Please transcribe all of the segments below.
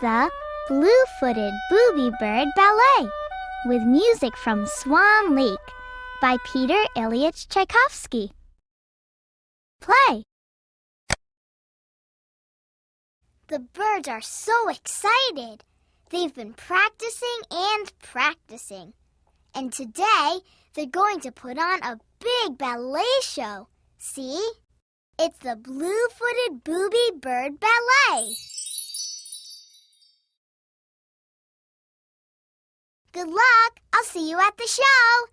the Blue-Footed Booby Bird Ballet with music from Swan Lake by Peter Ilyich Tchaikovsky. Play. The birds are so excited. They've been practicing and practicing. And today, they're going to put on a big ballet show. See? It's the Blue-Footed Booby Bird Ballet. Good luck! I'll see you at the show!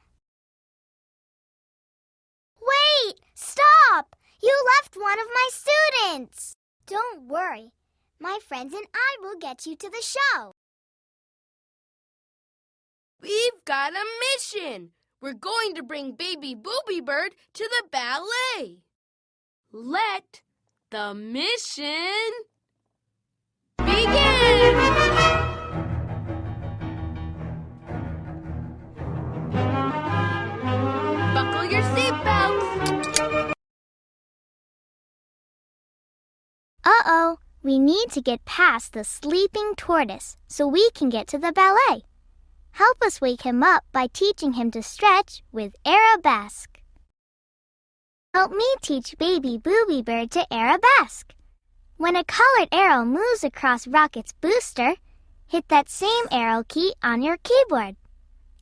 Wait! Stop! You left one of my students! Don't worry. My friends and I will get you to the show. We've got a mission! We're going to bring baby Booby Bird to the ballet. Let the mission begin! Buckle your seatbelts. Uh-oh, we need to get past the sleeping tortoise so we can get to the ballet. Help us wake him up by teaching him to stretch with arabesque. Help me teach baby Booby Bird to arabesque. When a colored arrow moves across Rocket's booster, hit that same arrow key on your keyboard.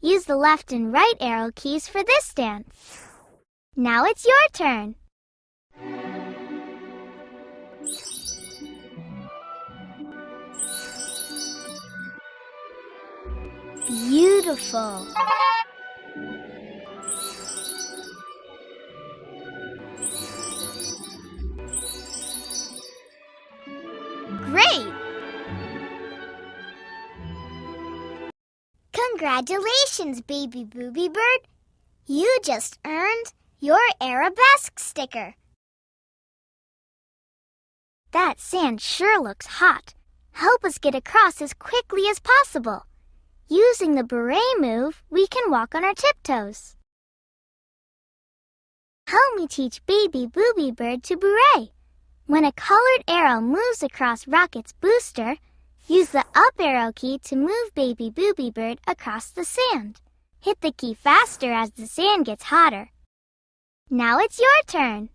Use the left and right arrow keys for this dance. Now it's your turn. Beautiful. Great! Congratulations, baby Booby Bird. You just earned your arabesque sticker. That sand sure looks hot. Help us get across as quickly as possible. Using the beret move, we can walk on our tiptoes. Help me teach baby Booby Bird to beret. When a colored arrow moves across Rocket's booster, use the up arrow key to move baby Booby Bird across the sand. Hit the key faster as the sand gets hotter. Now it's your turn.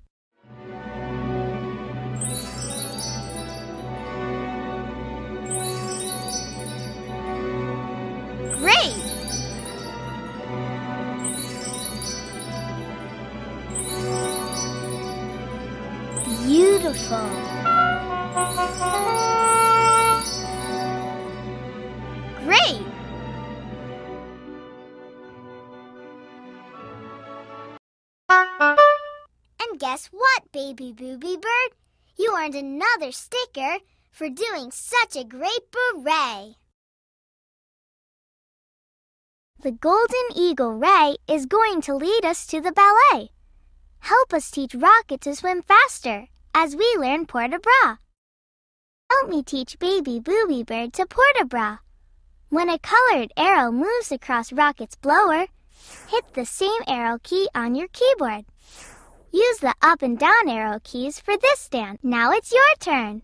Great! Beautiful. Great! And guess what, baby Booby Bird? You earned another sticker for doing such a great beret. The Golden Eagle Ray is going to lead us to the ballet. Help us teach Rocket to swim faster as we learn port-de-bras. Help me teach baby Booby Bird to port-de-bras. When a colored arrow moves across Rocket's blower, hit the same arrow key on your keyboard. Use the up and down arrow keys for this dance. Now it's your turn.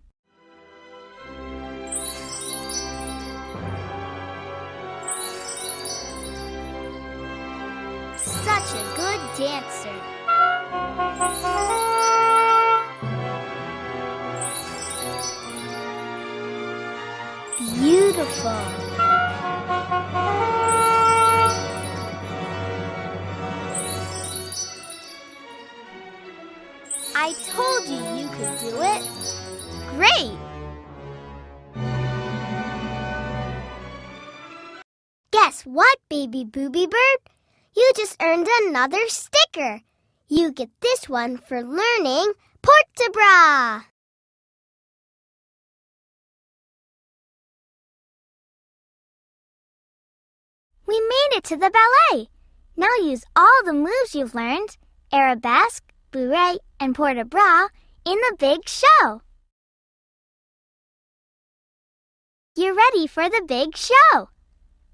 Such a good dancer. Beautiful. I told you you could do it. Great! Guess what, baby Booby Bird? You just earned another sticker. You get this one for learning port-de-bras. We made it to the ballet. Now use all the moves you've learned, arabesque, beret, and port-de-bras, in the big show. You're ready for the big show.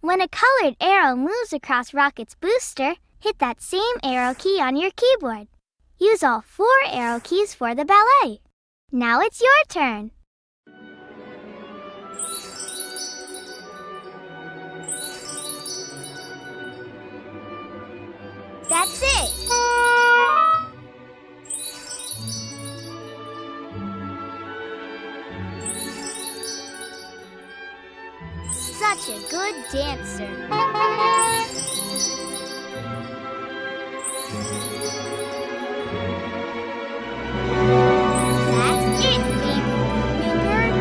When a colored arrow moves across Rocket's booster, hit that same arrow key on your keyboard. Use all 4 arrow keys for the ballet. Now it's your turn. That's it. Such a good dancer. That's it, baby Booby Bird.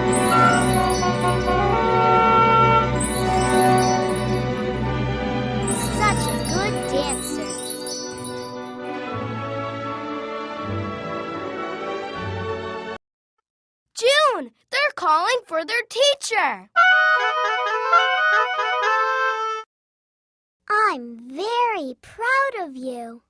Such a good dancer. June, they're calling for their teacher. I'm very proud of you.